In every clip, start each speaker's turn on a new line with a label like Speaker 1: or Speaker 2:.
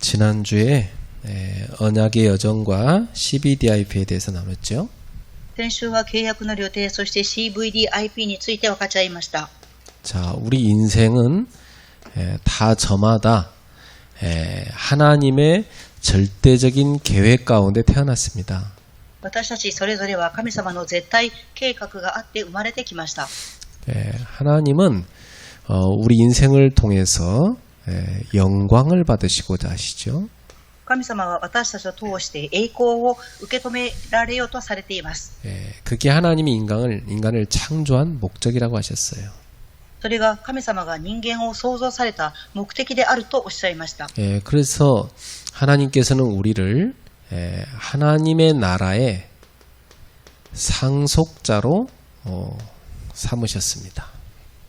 Speaker 1: 지난주에 언약의 여정과 CVDIP에 대해서 나눴죠.
Speaker 2: 先週は契約の旅程、そして CVDIP について分かち合いました。
Speaker 1: 자, 우리 인생은 다 저마다 하나님의 절대적인 계획 가운데 태어났습니다.
Speaker 2: 私たちそれぞれは神様の絶対計画があって生まれてきました。
Speaker 1: 하나님은 우리 인생을 통해서 영광을 받으시고자 하시죠.
Speaker 2: 神様は私たちを通して栄光を受け止められようとされています。
Speaker 1: 그게 하나님이 인간을 창조한 목적이라고 하셨어요.
Speaker 2: それが神様が人間を創造された目的であるとおっしゃいました。
Speaker 1: 그래서 하나님께서는 우리를 하나님의 나라의 상속자로 삼으셨습니다.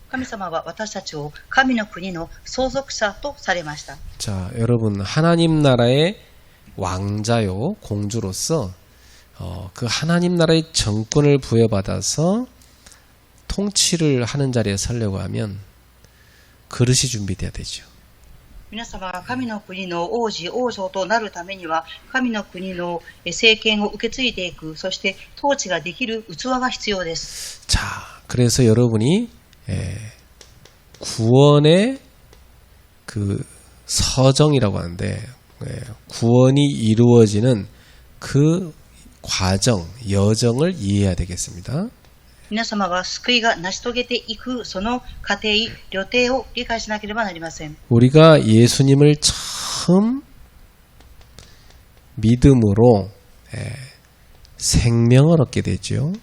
Speaker 2: 神様は私たちを神の国の相続者とされました。
Speaker 1: 자, 여러분 하나님 나라의 왕자요 공주로서 그 하나님 나라의 정권을 부여받아서 통치를 하는 자리에 서려고 하면 그릇이 준비돼야 되죠.
Speaker 2: 皆様が神の国の王子王女となるためには神の国の政権を受け継いでいく、そして統治ができる器が必要です。
Speaker 1: 자, 그래서 여러분이 구원의 그 서정이라고 하는데 구원이 이루어지는 그 과정, 여정을 이해해야 되겠습니다.
Speaker 2: 皆様が救いが成し遂げていくその過程、旅程を理解しなければなりません。
Speaker 1: 우리가 예수님을 처음 믿음으로 생명을 얻게 되죠.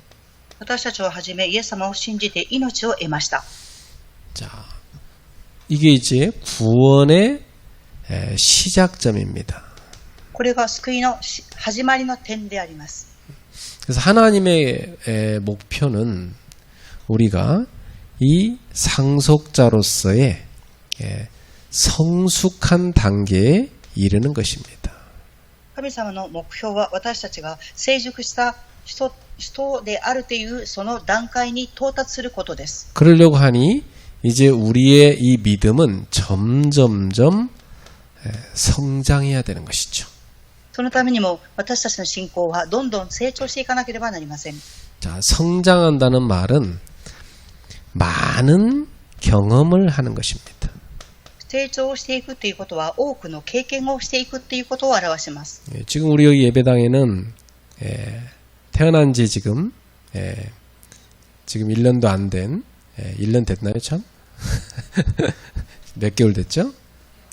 Speaker 2: 私たちをはじめイエス様を信じて命を得ました。
Speaker 1: 자, 이게 이제 구원의 시작점입니다.
Speaker 2: これが救いの始まりの点であります。
Speaker 1: 그래서 하나님의 목표는 우리가 이 상속자로서의 성숙한 단계에 이르는 것입니다.
Speaker 2: 神様の目標は私たちが成熟した人であるというその段階に到達することです。
Speaker 1: 그러려고 하니 이제 우리의 이 믿음은 점점점 성장해야 되는 것이죠.
Speaker 2: そのためにも私たちの信仰はどんどん成長していかなければなりません。
Speaker 1: 자, 성장한다는 말은 많은 경험을 하는 것입니다.
Speaker 2: 成長していくということは多くの経験をしていくということを表します。
Speaker 1: 지금 우리 여기 예배당에는 태어난 지 지금 1년도 안 된 1년 됐나요 참? 몇 개월 됐죠?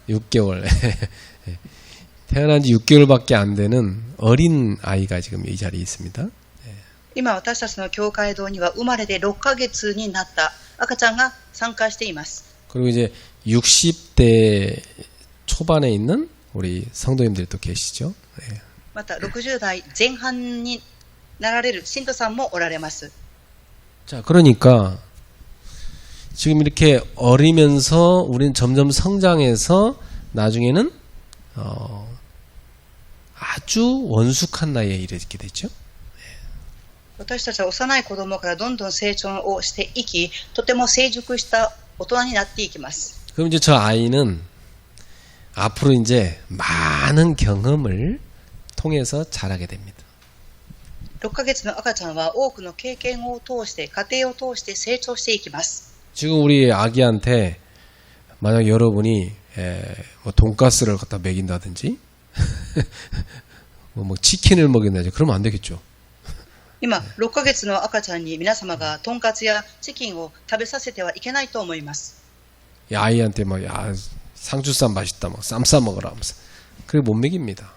Speaker 1: 6개월. 태어난 지 6개월밖에 안 되는 어린 아이가 지금 이 자리에 있습니다.
Speaker 2: 今私たちの教会堂には生まれて6ヶ月になった赤ちゃんが参加しています。
Speaker 1: 그리고 이제 60대 초반에 있는 우리 성도님들이 또 계시죠.
Speaker 2: また60代前半になられる信徒さんもおられます。
Speaker 1: 자, 그러니까 지금 이렇게 어리면서 우리는 점점 성장해서 나중에는 아주 원숙한 나이에 이르게 되죠.
Speaker 2: 私たちは幼い子供からどんどん成長をしていき、とても成熟した大人になっていきます。
Speaker 1: 그럼 이제 저 아이는 앞으로 이제 많은 경험을 통해서 자라게 됩니다.
Speaker 2: 6ヶ月の赤ちゃんは多くの経験を通して、過程を通して成長していきます。
Speaker 1: 지금 우리 아기한테 만약 여러분이 뭐 돈가스를 갖다 먹인다든지 뭐 치킨을 먹인다든지 그러면 안 되겠죠.
Speaker 2: 今、6ヶ月の赤ちゃんに皆様がトンカツやチキンを食べさせてはいけないと思います。
Speaker 1: 야, 아이한테 막 야, 상추쌈 맛있다 막 쌈 싸 먹어라 하면서 그게 못 먹입니다.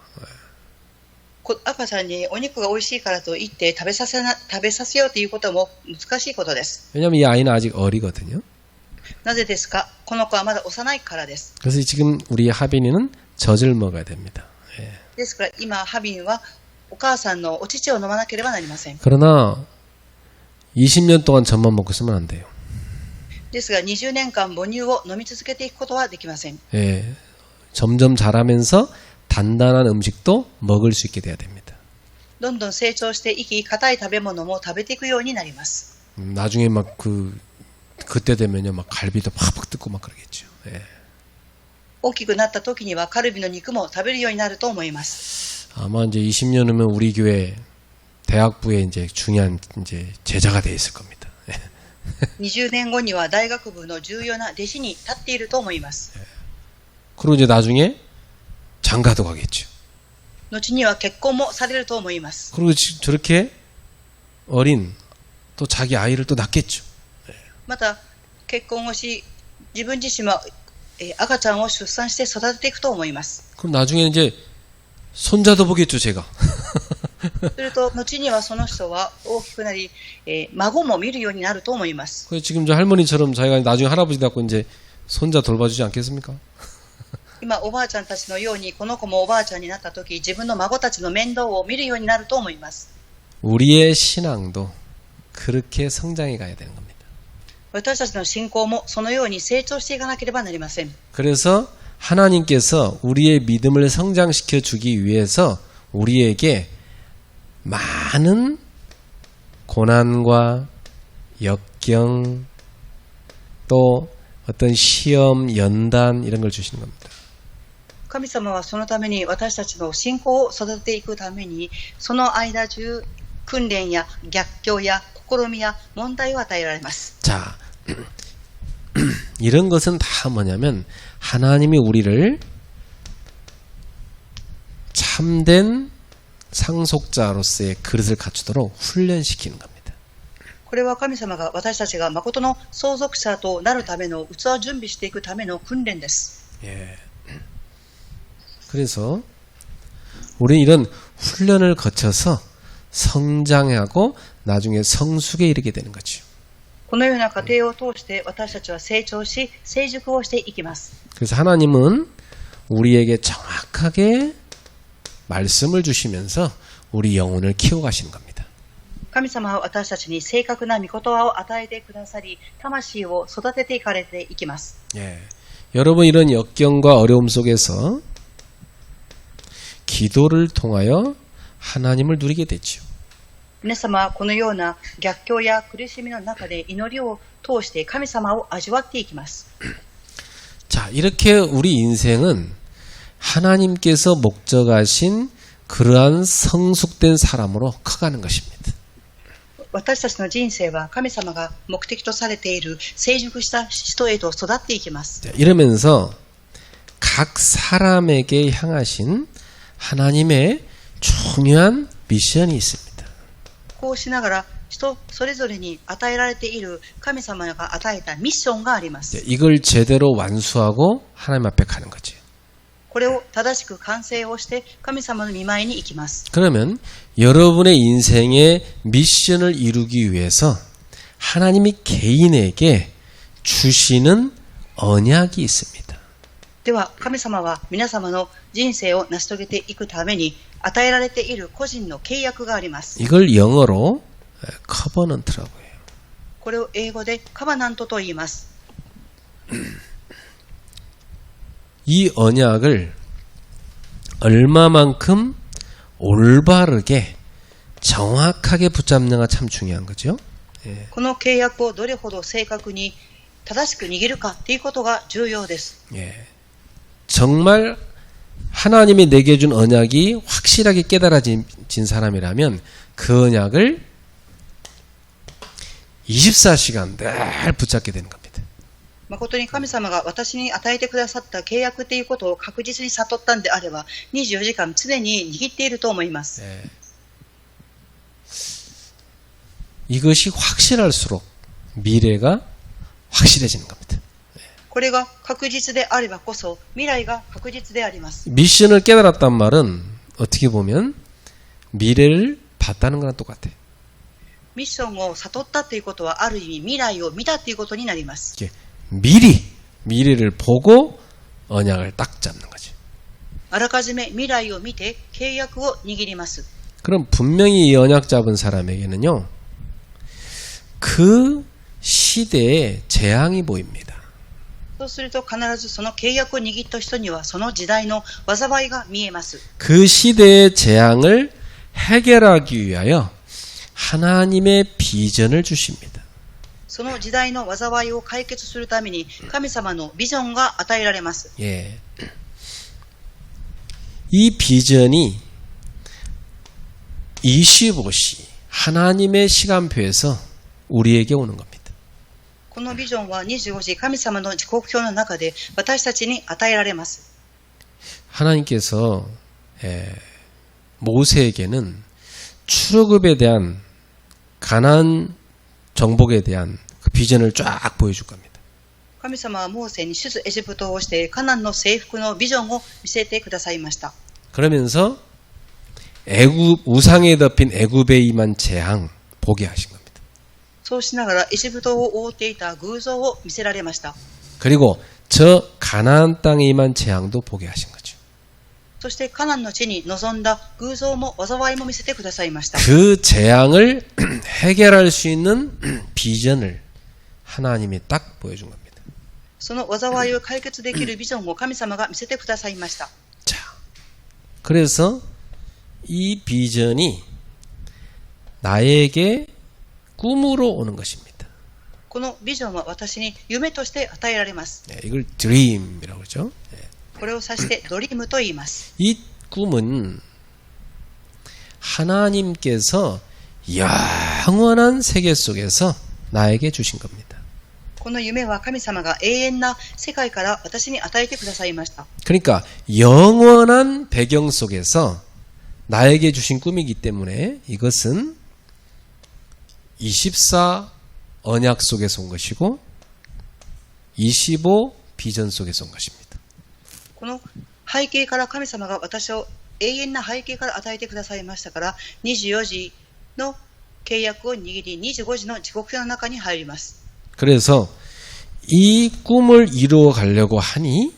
Speaker 2: 赤ちゃんにお肉が美味しいからと言って食べさせようということも難しいことです。
Speaker 1: 왜냐하면 이 아이는 아직 어리거든요.
Speaker 2: なぜですか？この子はまだ幼いからです。
Speaker 1: 그래서 지금 우리 하빈이는 젖을 먹어야 됩니다.
Speaker 2: ですから今ハビンはお母さんのお乳を飲まなければなりません。
Speaker 1: 그러나 20년 동안 젖만 먹고 있으면 안 돼요.
Speaker 2: ですが20年間母乳を飲み続けていくことはできません。
Speaker 1: 점점 자라면서 단단한 음식도 먹을 수 있게 돼야 됩니다.
Speaker 2: どんどん成長していき、硬い食べ物も食べていくようになります。
Speaker 1: 나중에 막 그때 되면요 막 갈비도 팍팍 뜯고 막 그러겠죠.
Speaker 2: 大きくなった時にはカルビの肉も食べるようになると思います。
Speaker 1: 아마 이제 20년 후면 우리 교회 대학부에 이제 중요한 이제 제자가 돼 있을 겁니다.
Speaker 2: 20年後には大学部の重要な弟子に立っていると思います。
Speaker 1: 그리고 이제 나중에 장가도 가겠죠.
Speaker 2: 後には結婚もされると思います。
Speaker 1: 그리고 저렇게 어린 또 자기 아이를 또 낳겠죠.
Speaker 2: また結婚をし自分自身も赤ちゃんを出産して育てていくと思います。
Speaker 1: 그럼 나중에 이제 손자도 보겠죠, 제가.
Speaker 2: すると後にはその人は大きくなり、孫も見るようになると思います。
Speaker 1: 그래서 지금 저 할머니처럼 자기가 나중에 할아버지 갖고 이제 손자 돌봐주지 않겠습니까?
Speaker 2: 今おばあちゃんたちのようにこの子もおばあちゃんになった時自分の孫たちの面倒を見るようになると思います。
Speaker 1: 우리의 신앙도 그렇게 성장해 가야 되는 겁니다.
Speaker 2: 私たちの信仰もそのように成長していかなければなりません。
Speaker 1: 그래서 하나님께서 우리의 믿음을 성장시켜 주기 위해서 우리에게 많은 고난과 역경 또 어떤 시험, 연단 이런 걸 주시는 겁니다.
Speaker 2: 神様はそのために私たちの信仰を育てていくためにその間中訓練や逆境や試みや問題を与えられます。
Speaker 1: 자, 이런 것은 다 뭐냐면 하나님이 우리를 참된 상속자로서의 그릇을 갖추도록 훈련시키는 겁니다.
Speaker 2: これは神様が私たちが誠の相続者となるための器を準備していくための訓練です。
Speaker 1: 예. 그래서 우리는 이런 훈련을 거쳐서 성장하고 나중에 성숙에 이르게 되는 거죠.
Speaker 2: このような過程を通して私たちは成長し成熟をしていきます。
Speaker 1: 그래서 하나님은 우리에게 정확하게 말씀을 주시면서 우리 영혼을 키워가시는 겁니다.
Speaker 2: 神様は私たちに正確な御言葉を与えてくださり魂を育てていかれていきます。
Speaker 1: 예. 여러분 이런 역경과 어려움 속에서 기도를 통하여 하나님을 누리게 되죠.
Speaker 2: 皆様はこのような逆境や苦しみの中で祈りを通して神様を味わっていきます。
Speaker 1: 자, 이렇게 우리 인생은 하나님께서 목적하신 그러한 성숙된 사람으로 커가는 것입니다.
Speaker 2: 私たちの人生は神様が目的とされている成熟した人へと育っていきます。
Speaker 1: 자, 이러면서 각 사람에게 향하신 하나님의 중요한 미션이 있습니다.
Speaker 2: こうしながら人それぞれに与えられている神様が与えたミッションがあります。
Speaker 1: 이걸 제대로 완수하고 하나님 앞에 가는 거죠.
Speaker 2: これを正しく完成をして神様の御前に行きます。
Speaker 1: 그러면 여러분의 인생의 미션을 이루기 위해서 하나님이 개인에게 주시는 언약이 있습니다.
Speaker 2: では神様は皆様の人生を成し遂げていくために与えられている個人の契約があります。
Speaker 1: 이걸 영어로 커버넌트라고 해요.
Speaker 2: これを英語でカバナントと言います。
Speaker 1: 이 언약을 얼마만큼 올바르게 정확하게 붙잡느냐가 참 중요한 거죠. 예.
Speaker 2: この契約をどれほど正確に正しく握るかということが重要です。
Speaker 1: 예. 정말 하나님이 내게 준 언약이 확실하게 깨달아진 사람이라면 그 언약을 24시간 늘 붙잡게 되는 겁니다.
Speaker 2: 誠に神様が私に与えてくださった契約ということを確実に悟ったんであれば24時間常に握っていると思います。
Speaker 1: 예. 이것이 확실할수록 미래가 확실해지는 겁니다.
Speaker 2: これが確実であればこそ未来が確実であります。
Speaker 1: 미션을 깨달았단 말은 어떻게 보면 미래를 봤다는 거랑 똑같아요.
Speaker 2: ミッションを悟ったということはある意味未来を見たということになります。
Speaker 1: 미리 미래를 보고 언약을 딱 잡는 거죠.
Speaker 2: あらかじめ未来を見て契約を握ります。
Speaker 1: 그럼 분명히 이 언약 잡은 사람에게는요. 그 시대에 재앙이 보입니다.
Speaker 2: そうすると必ずその契約を握った人にはその時代の災いが見えます。
Speaker 1: 그 시대의 재앙을 해결하기 위하여 하나님의 비전을 주십니다.
Speaker 2: その時代の災いを解決するために神様のビジョンが与えられます。
Speaker 1: 예. 이 비전이 25시 하나님의 시간표에서 우리에게 오는 겁니다.
Speaker 2: このビジョンは25時神様の時刻表の中で私たちに与えられます。
Speaker 1: 하나님께서 모세에게는 출애굽에 대한 가나안 정복에 대한 그 비전을 쫙 보여줄 겁니다.
Speaker 2: 神様はモーセに出エジプトをしてカナンの征服のビジョンを見せてくださいました。
Speaker 1: 그러면서 우상에 덮인 애굽에 임한 재앙 보게 하신 겁니다.
Speaker 2: そうしながらエジプトを覆っていた偶像を見せられました。
Speaker 1: 그리고 저 가나안 땅에 임한 재앙도 보게 하신 거죠.
Speaker 2: そしてカナンの地に臨んだ偶像も災いも見せてくださいました。
Speaker 1: 그 재앙을 해결할 수 있는 비전을 하나님이 딱 보여준 겁니다.
Speaker 2: その災いを解決できるビジョンを神様が見せてくださいました。
Speaker 1: 자, 그래서 이 비전이 나에게 꿈으로 오는 것입니다.
Speaker 2: このビジョンは私に夢として与えられます。
Speaker 1: 이걸 드림이라고 그러죠.
Speaker 2: これを指してドリームと言います。
Speaker 1: 이 꿈은 하나님께서 영원한 세계 속에서 나에게 주신 겁니다.
Speaker 2: この夢は神様が永遠な世界から私に与えてくださいました。
Speaker 1: 그러니까 영원한 배경 속에서 나에게 주신 꿈이기 때문에 이것은 24 언약 속에서 온 것이고 25 비전 속에서 온 것입니다.
Speaker 2: この背景から神様が私を永遠な背景から与えてくださいましたから24時の契約を握り25時の時刻表の中に入ります。
Speaker 1: 그래서 이 꿈을 이루어 가려고 하니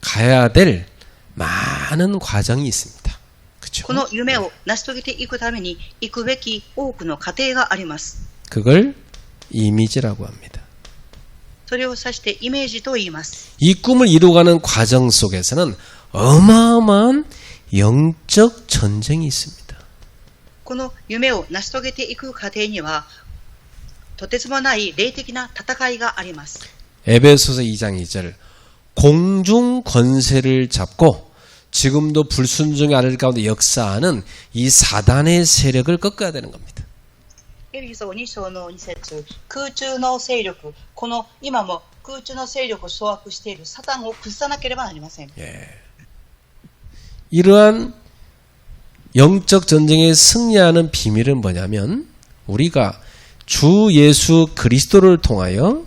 Speaker 1: 가야 될 많은 과정이 있습니다. 그렇죠?
Speaker 2: この夢を成し遂げていくために行くべき多くの過程があります。
Speaker 1: 그걸 이미지라고 합니다.
Speaker 2: それを指してイメージと言います。
Speaker 1: 이 꿈을 이루어가는 과정 속에서는 어마어마한 영적 전쟁이 있습니다.
Speaker 2: この夢を成し遂げていく過程にはとてつもない霊的な戦いがあります。
Speaker 1: 에베소서 2장 2절 공중 권세를 잡고 지금도 불순종의 아들 가운데 역사하는 이 사단의 세력을 꺾어야 되는 겁니다.
Speaker 2: エペソ2章の2節空中の勢力、この今も空中の勢力を掌握しているサタンを崩さなければなりません。
Speaker 1: 이러한 영적 전쟁에 승리하는 비밀은 뭐냐면 우리가 주 예수 그리스도를 통하여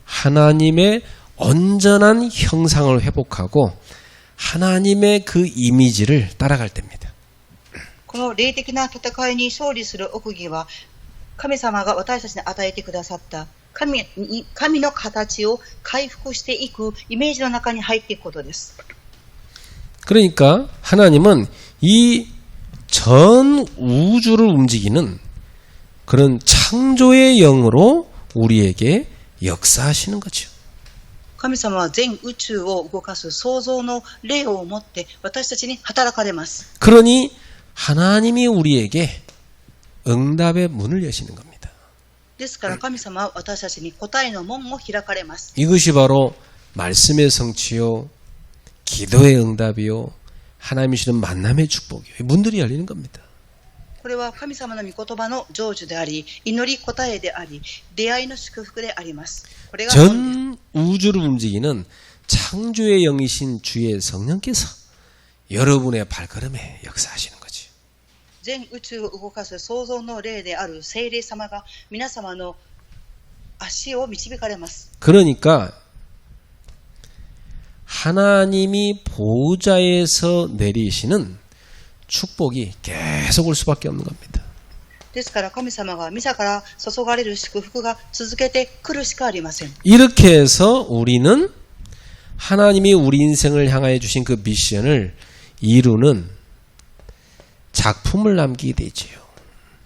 Speaker 1: 하나님의 온전한 형상을 회복하고 하나님의 그 이미지를 따라갈 때입니다.
Speaker 2: この霊的な戦いに勝利する奥義は神様が私たちに与えてくださった神の形を回復していくイメージの中に入っていくことです。
Speaker 1: 그러니까 하나님은 이 전 우주를 움직이는 그런 창조의 영으로 우리에게 역사하시는 거죠.
Speaker 2: 神様は全宇宙を動かす創造の霊を持って私たちに働かれます。
Speaker 1: 그러니 하나님이 우리에게 응답의 문을 여시는 겁니다.
Speaker 2: ですから神様は私たちに答えの門を開かれます。
Speaker 1: 이것이 바로 말씀의 성취요, 기도의 응답이요, 하나님이 주는 만남의 축복이요. 문들이 열리는 겁니다.
Speaker 2: これは神様の御言葉の成就であり、祈り答えであり、出会いの祝福であります。これが
Speaker 1: 전 우주를 움직이는 창조의 영이신 주의 성령께서 여러분의 발걸음에 역사하시는 거죠.
Speaker 2: 全宇宙を動かす創造の霊である聖霊様が皆様の足を導かれます。
Speaker 1: 그러니까 하나님이 보좌에서 내리시는 축복이 계속 올 수밖에 없는 겁니다.
Speaker 2: ですから神様が御座から注がれる祝福が続けてくるしかありません。
Speaker 1: 이렇게 해서 우리는 하나님이 우리 인생을 향하여 주신 그 미션을 이루는 작품을 남기게 되지요.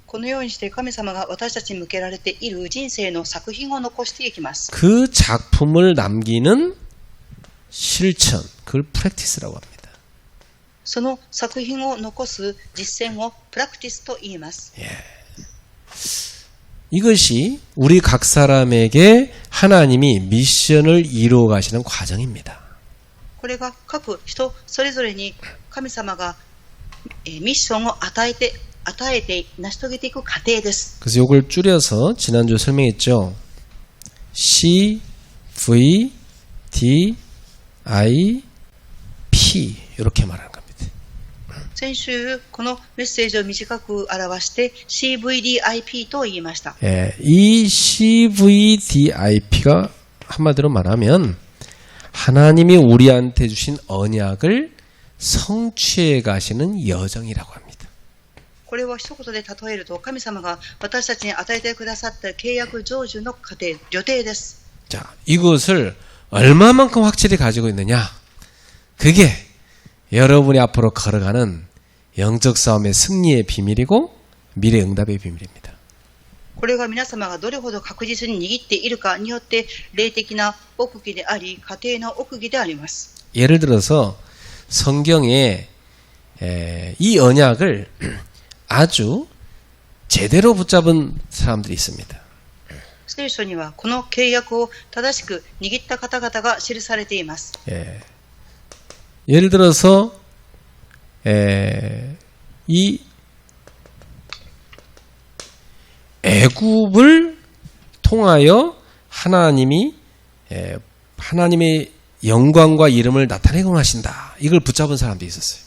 Speaker 2: このようにして神様が私たちに向けられている人生の作品を残していきます。
Speaker 1: 그 작품을 남기는 실천, 그걸 프랙티스라고 합니다.
Speaker 2: その作品を残す実践をプラクティスと言います。
Speaker 1: 이것이 우리 각 사람에게 하나님이 미션을 이루어 가시는 과정입니다.
Speaker 2: これが各人それぞれに神様がミッションを与えて成し遂げていく過程です。
Speaker 1: 그래서 이걸 줄여서 지난주 설명했죠. C, V, D, I, P 이렇게 말하는 겁니다.
Speaker 2: 先週このメッセージを短く表して CVDIP と言いました。
Speaker 1: 예, 이 CVDIP가 한마디로 말하면 하나님이 우리한테 주신 언약을 성취해 가시는 여정이라고 합니다.
Speaker 2: これは一言で例えると神様が私たちに与えてくださった契約成就の過程、予定です。
Speaker 1: 자, 이것을 얼마만큼 확실히 가지고 있느냐? 그게 여러분이 앞으로 걸어가는 영적 싸움의 승리의 비밀이고 미래 응답의 비밀입니다.
Speaker 2: これが皆様がどれほど確実に握っているかによって霊的な奥義であり、家庭の奥義であります。
Speaker 1: 예를 들어서 성경에 이 언약을 아주 제대로 붙잡은 사람들이 있습니다.
Speaker 2: 聖書にはこの契約を正しく握った方々が記されています。
Speaker 1: 예를 들어서 이 애굽을 통하여 하나님이 하나님의 영광과 이름을 나타내곤 하신다. 이걸 붙잡은 사람도 있었어요.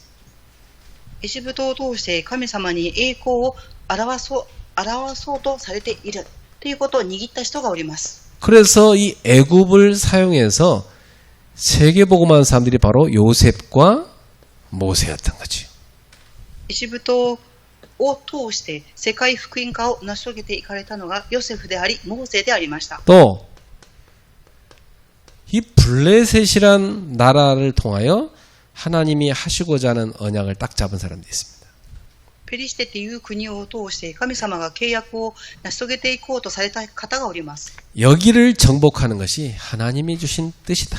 Speaker 2: エジプトを通して神様に栄光を表そうとされているということを握った人がおります。
Speaker 1: 그래서 이 애굽을 사용해서 세계복음하는 사람들이 바로 요셉과 모세였던 거죠.
Speaker 2: エジプトを通して世界福音化を成し遂げていかれたのがヨセフでありモーセでありました。
Speaker 1: 또 이 블레셋이란 나라를 통하여 하나님이 하시고자 하는 언약을 딱 잡은 사람도 있습니다.
Speaker 2: ペリシテという国を通して神様が契約を成し遂げていこうとされた方がおります。
Speaker 1: 여기를 정복하는 것이 하나님이 주신 뜻이다.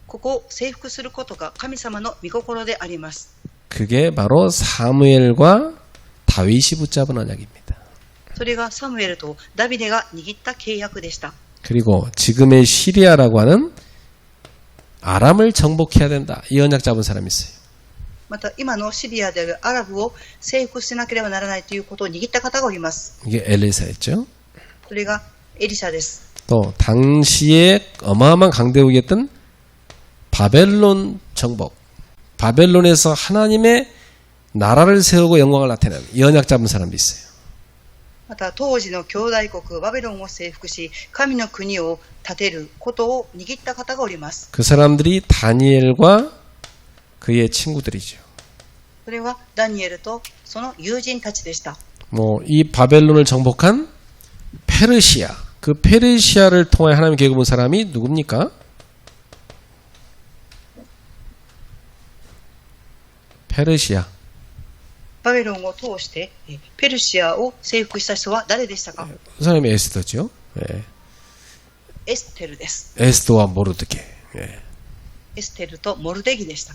Speaker 2: ここを征服することが神様の御心であります。
Speaker 1: 그게 바로 사무엘과 다윗이 붙잡은 언약입니다.
Speaker 2: それがサムエルとダビデが握った契約でした。
Speaker 1: 그리고 지금의 시리아라고 하는 아람을 정복해야 된다. 이 언약 잡은 사람이 있어요.
Speaker 2: また今のシリアであるアラブを征服しなければならないということを握った方がおります。
Speaker 1: 이게 엘리사였죠.
Speaker 2: それがエリシャです。
Speaker 1: 또 당시에 어마어마한 강대국이었던 바벨론 정복. 바벨론에서 하나님의 나라를 세우고 영광을 나타내는 이 언약 잡은 사람도 있어요.
Speaker 2: また当時の兄弟国バベロンを征服し神の国を建てることを握った方がおります。
Speaker 1: 그 사람들이 다니엘과 그의 친구들이죠.
Speaker 2: それはダニエルとその友人たちでした。
Speaker 1: 이 바벨론을 정복한 페르시아. 그 페르시아를 통해 하나님 계획을 본 사람이 누굽니까? 페르시아.
Speaker 2: バベロンを通してペルシアを征服した人は誰でしたか？
Speaker 1: 그 사람이 에스더죠. 예.
Speaker 2: エステルです。
Speaker 1: 에스더와 모르드게. 예.
Speaker 2: エステルとモルデギでした。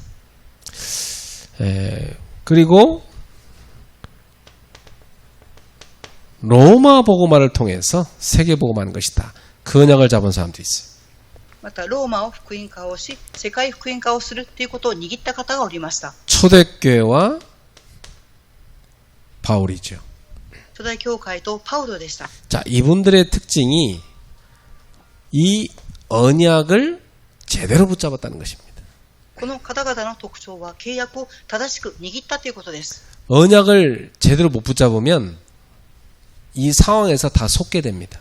Speaker 1: 그리고 로마 복음화를 통해서 세계 복음화하는 것이다. 그 언약을 잡은 사람도 있어요.
Speaker 2: またローマを福音化をし世界福音化をするということを握った方がおりました。
Speaker 1: 초대교회와 바울이죠.
Speaker 2: 初代教会とパウロでした。
Speaker 1: 자, 이분들의 특징이 이 언약을 제대로 붙잡았다는 것입니다.
Speaker 2: この方々の特徴は契約を正しく握ったということです。
Speaker 1: 언약을 제대로 못 붙잡으면 이 상황에서 다 속게 됩니다.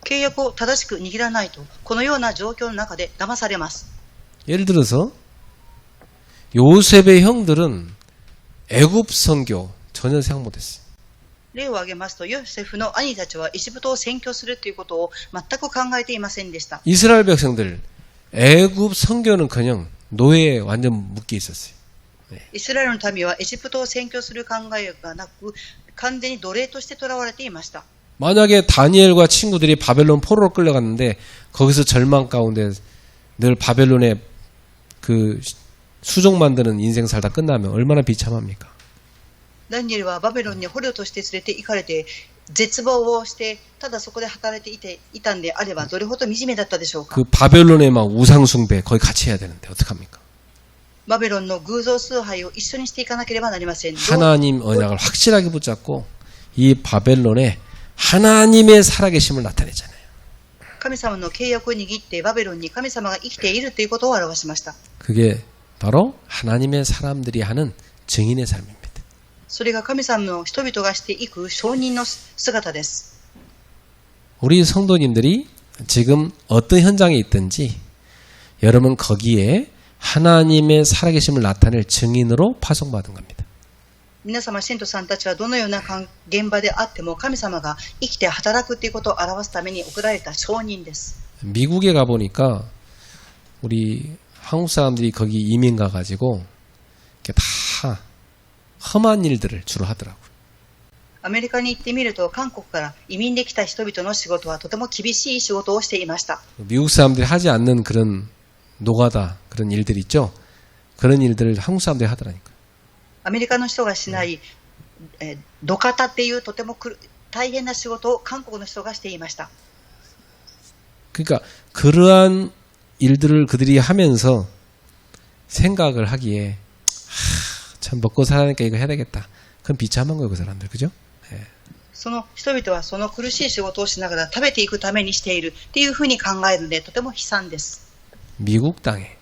Speaker 2: 契約を正しく握らないとこのような状況の中で騙されます。
Speaker 1: 예를 들어서 요셉의 형들은 애굽 선교 전혀 생각 못했어요.
Speaker 2: 例を挙げますとヨセフの兄たちはエジプトを占拠するということを全く考えていませんでした。
Speaker 1: 이스라엘 백성들 애굽 선교는커녕 노예에 완전 묶여 있었어요.
Speaker 2: イスラエルの民はエジプトを占拠する考えがなく完全に奴隷として囚われていました。
Speaker 1: 만약에 다니엘과 친구들이 바벨론 포로로 끌려갔는데 거기서 절망 가운데 늘 바벨론에 그 수종 만드는 인생 살다 끝나면 얼마나 비참합니까?
Speaker 2: ダニエルはバベロンに捕虜として連れて行かれて絶望をして、ただそこで働いていたんであれば、どれほど惨めだったでしょうか。
Speaker 1: 그 바벨론의 막 우상숭배 거기 같이 해야 되는데 어떡합니까?
Speaker 2: バベロンの偶像崇拝を一緒にしていかなければなりません。
Speaker 1: 하나님 언약을 확실하게 붙잡고 이 바벨론에 하나님의 살아계심을 나타내잖아요.
Speaker 2: 神様の契約を握ってバベロンに神様が生きているということを表しました。
Speaker 1: 그게 바로 하나님의 사람들이 하는 증인의 삶입니다.
Speaker 2: それが神様の人々がしていく証人の姿です。
Speaker 1: 우리 성도님들이 지금 어떤 현장에 있든지 여러분 거기에 하나님의 살아계심을 나타낼 증인으로 파송받은 겁니다.
Speaker 2: 皆様、信徒さんたちはどのような現場であっても神様が生きて働くということを表すために送られた証人です。
Speaker 1: 미국에 가보니까 우리 한국 사람들이 거기 이민 가가지고 이렇게 다 험한 일들을 주로 하더라고요.
Speaker 2: アメリカに行ってみると、韓国から移民できた人々の仕事はとても厳しい仕事をしていました。
Speaker 1: 미국 사람들이 하지 않는 그런 노가다 그런 일들 있죠. 그런 일들을 한국 사람들이 하더라니까요.
Speaker 2: アメリカの人がしない、土方っていうとても大変な仕事を韓国の人がしていました。
Speaker 1: 그러니까 그러한 일들을 그들이 하면서 생각을 하기에 참 먹고 살아니까 이거 해야 되겠다. 그건 비참한 거예요, 그 사람들. 그죠?
Speaker 2: その人々はその苦しい仕事をしながら食べていくためにしているっていうふうに考えるのでとても悲惨です。
Speaker 1: 미국 땅에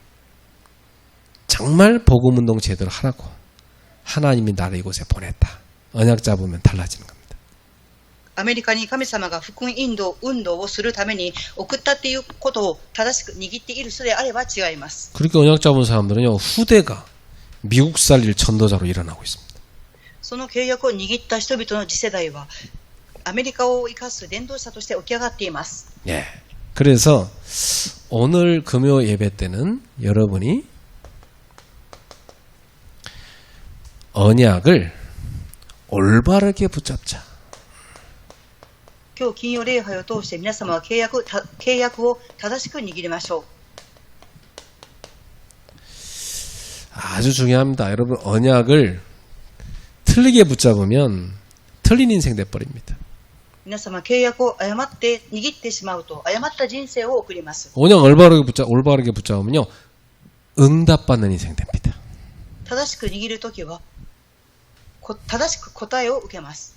Speaker 1: 정말 복음운동 제대로 하라고 하나님이 나를 이곳에 보냈다. 언약 잡으면 달라지는 겁니다.
Speaker 2: アメリカに神様が福音運動をするために送ったっていうことを正しく握っている人であれば違います。
Speaker 1: 그렇게 언약 잡은 사람들은요, 후대가 미국 살릴 전도자로 일어나고 있습니다.
Speaker 2: その契約を握った人々の次世代はアメリカを生かす伝道者として起き上がっています。
Speaker 1: 예. 그래서 오늘 금요 예배 때는 여러분이 언약을 올바르게 붙잡자.
Speaker 2: 今日金曜礼拝を通して皆様は契約を正しく握りましょう。
Speaker 1: 아주 중요합니다. 여러분 언약을 틀리게 붙잡으면 틀린 인생 돼버립니다.
Speaker 2: 皆様契約を誤って握ってしまうと誤った人生を送ります。
Speaker 1: 언약 올바르게 붙잡으면요 응답받는 인생 됩니다.
Speaker 2: 正しく握るときは正しく答えを受けます。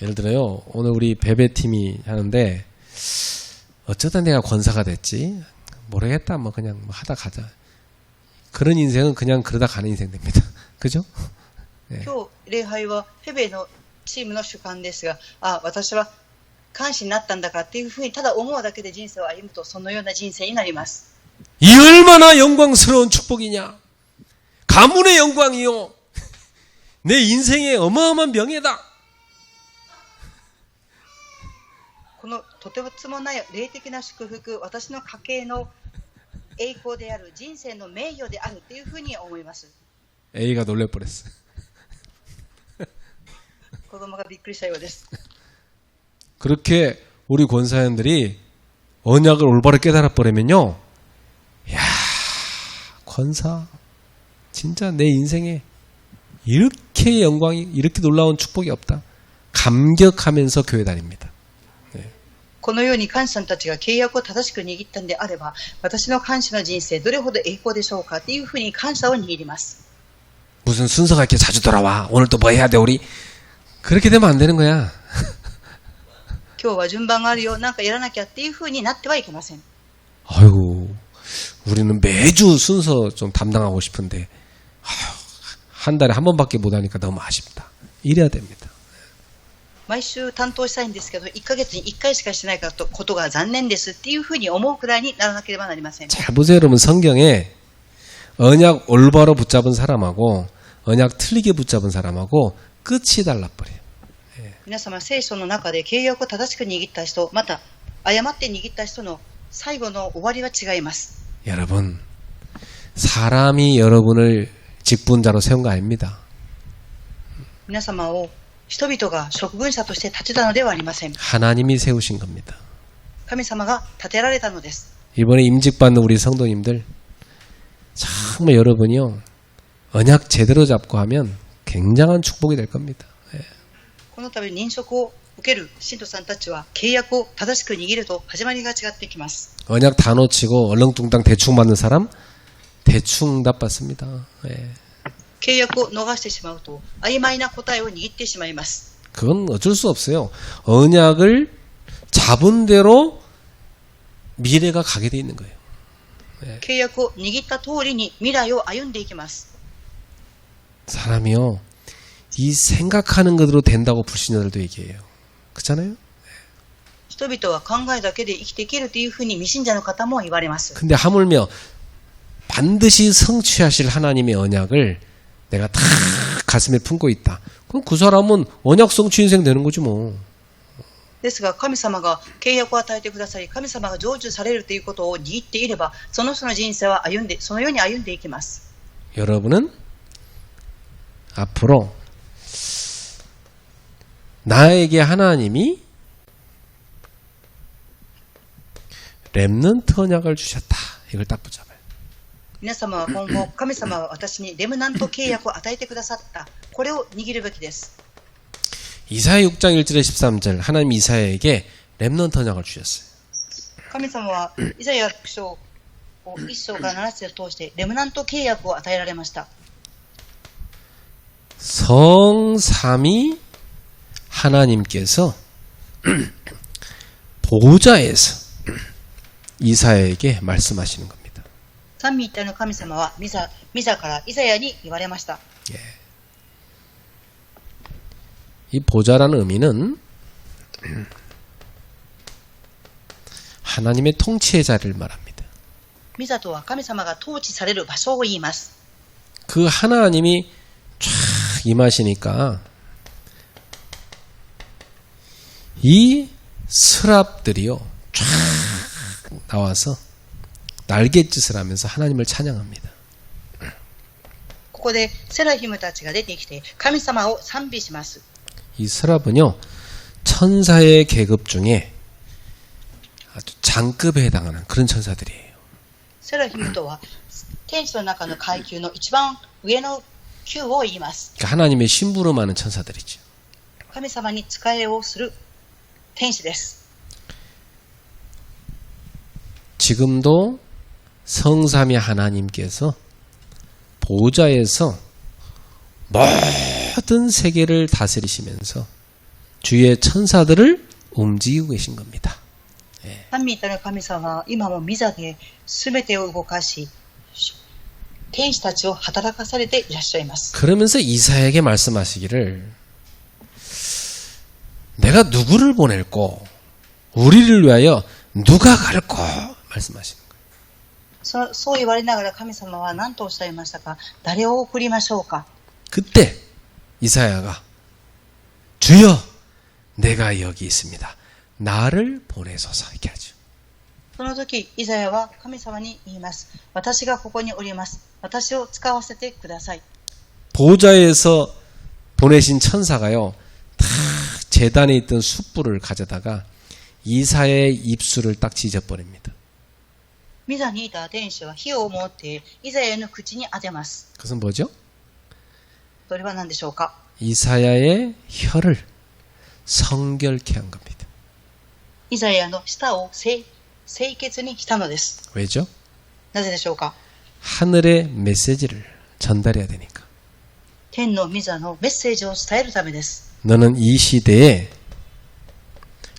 Speaker 1: 예를 들어요. 오늘 우리 베베팀이 하는데 어쩌다 내가 권사가 됐지? 모르겠다. 뭐 그냥 뭐 하다 가자. 그런 인생은 그냥 그러다 가는 인생 됩니다. 그죠? 네.
Speaker 2: 今日礼拝はフェベのチームの主観ですが、私は監視になったんだからっていうふうにただ思うだけで人生を歩むとそのような人生になります。
Speaker 1: 이 얼마나 영광스러운 축복이냐? 가문의 영광이요. 내 인생의 어마어마한 명예다.
Speaker 2: このとてつもない霊的な祝福、私の家系の栄光である、人生の名誉であるというふうに思います。
Speaker 1: A가 놀랄 뻔했어.
Speaker 2: 子供がびっくりしたようです。
Speaker 1: 그렇게 우리 권사님들이 언약을 올바로 깨달아 버리면요. 야, 권사 진짜 내 인생에 이렇게 영광이 이렇게 놀라운 축복이 없다. 감격하면서 교회 다닙니다.
Speaker 2: このように看守さんたちが契約を正しく握ったんであれば、私の看守の人生どれほど栄光でしょうかというふうに感謝を握ります。
Speaker 1: 무슨 순서가 이렇게 자주 돌아와. 오늘 또 뭐 해야 돼 우리. 그렇게 되면 안 되는 거야.
Speaker 2: 今日は順番があるよ、なんかやらなきゃっていうふうになってはいけません。
Speaker 1: 아이고, 우리는 매주 순서 좀 담당하고 싶은데 한 달에 한 번밖에 못 하니까 너무 아쉽다. 이래야 됩니다.
Speaker 2: 毎週担当したいんですけど、1ヶ月に1回しかしないことが残念ですっていうふうに思うくらいにならなければなりません。
Speaker 1: 잘 보세요, 여러분. 성경에 언약 올바로 붙잡은 사람하고 언약 틀리게 붙잡은 사람하고 끝이 달라버려요.
Speaker 2: 皆様、聖書の中で契約を正しく握った人、また誤って握った人の最後の終わりは違います。
Speaker 1: 여러분, 사람이 여러분을 직분자로 세운 거 아닙니다.
Speaker 2: 皆様を人々が職分者として立てたのではありません。
Speaker 1: 하나님이 세우신 겁니다.
Speaker 2: 神様が立てられたのです。
Speaker 1: 이번에 임직받는 우리 성도님들 정말 여러분이요 언약 제대로 잡고 하면 굉장한 축복이 될 겁니다.
Speaker 2: この度任職を受ける信徒さんたちは契約を正しく握ると始まりが違ってきます。
Speaker 1: 언약 다 놓치고 얼렁뚱땅 대충 받는 사람 대충 답 받습니다. 예.
Speaker 2: 契約を逃してしまうと曖昧な答えを握ってしまいます。
Speaker 1: 그건 어쩔 수 없어요. 언약을 잡은 대로 미래가 가게 돼 있는 거예요.
Speaker 2: 契約を握った通りに未来を歩んでいきます。
Speaker 1: 사람이요, 이 생각하는 것으로 된다고 불신자들도 얘기해요. 그렇잖아요?
Speaker 2: 人々は考えだけで生きていけるというふうに未信者の方も言われます。
Speaker 1: 근데 하물며 반드시 성취하실 하나님의 언약을 내가 다 가슴에 품고 있다. 그럼 그 사람은 언약 성취 인생 되는 거지 뭐.
Speaker 2: ですが神様が契約を与えてくださり、神様が成就されるということを握っていれば、その人の人生はそのように歩んでいきます。
Speaker 1: 여러분은 앞으로 나에게 하나님이 렘넌트 언약을 주셨다. 이걸 딱 붙잡아요.
Speaker 2: 皆様は今後、神様は私にレムナント契約を与えてくださった。これを握るべきです。
Speaker 1: 이사야 6장 1절에 13절 하나님이 이사야에게 렘넌트 언약을 주셨어요.
Speaker 2: 神様はイザヤ6章1章から7節を通してレムナント契約を与えられました。
Speaker 1: 성삼위 하나님께서 보좌에서 이사야에게 말씀하시는 겁니다.
Speaker 2: 三位一体の神様はミザからイザヤに言われました。
Speaker 1: 이 보좌라는 의미는 하나님의 통치의 자리를 말합니다.
Speaker 2: ミザとは神様が統治される場所を言います。
Speaker 1: 그 하나님이 쫙 임하시니까 이 스랍들이요 쫙 나와서 날갯짓을 하면서 하나님을 찬양합니다.
Speaker 2: ここでセラフィムたちが出てきて神様を賛美します。
Speaker 1: 이 스랍은요 천사의 계급 중에 아주 장급에 해당하는 그런 천사들이에요.
Speaker 2: セラフィムとは天使の中の階級の一番上の級を言います。
Speaker 1: 그러니까 하나님의 심부름하는 천사들이죠.
Speaker 2: 神様に仕えをする天使です。
Speaker 1: 지금도 성삼위 하나님께서 보좌에서 모든 세계를 다스리시면서 주의 천사들을 움직이고 계신 겁니다.
Speaker 2: 三位一体の神様は今もミザで全てを動かし天使たちを働かされていらっしゃいます。
Speaker 1: 그러면서 이사야에게 말씀하시기를 내가 누구를 보낼고 우리를 위하여 누가 갈고 말씀하시는 거예요.
Speaker 2: そう言われながら神様は何とおっしゃいましたか。誰を送りましょうか。
Speaker 1: 그때 이사야가 주여 내가 여기 있습니다. 나를 보내소서 이렇게 하죠.
Speaker 2: その時イザヤは神様に言います。私がここにおります。私を使わせてください。
Speaker 1: 보좌에서 보내신 천사가요 다 제단에 있던 숯불을 가져다가 이사야의 입술을 딱 지져버립니다.
Speaker 2: ミザにいた天使は火を持ってイザヤの口に当てます。
Speaker 1: 그것은 뭐죠?
Speaker 2: それは何でしょうか。
Speaker 1: 이사야의 혀를 성결케 한 겁니다.
Speaker 2: イザヤの舌を清潔にしたのです。
Speaker 1: 왜죠?
Speaker 2: なぜでしょうか。
Speaker 1: 하늘의 메시지를 전달해야 되니까.
Speaker 2: 天のミザのメッセージを伝えるためです。
Speaker 1: 너는 이 시대에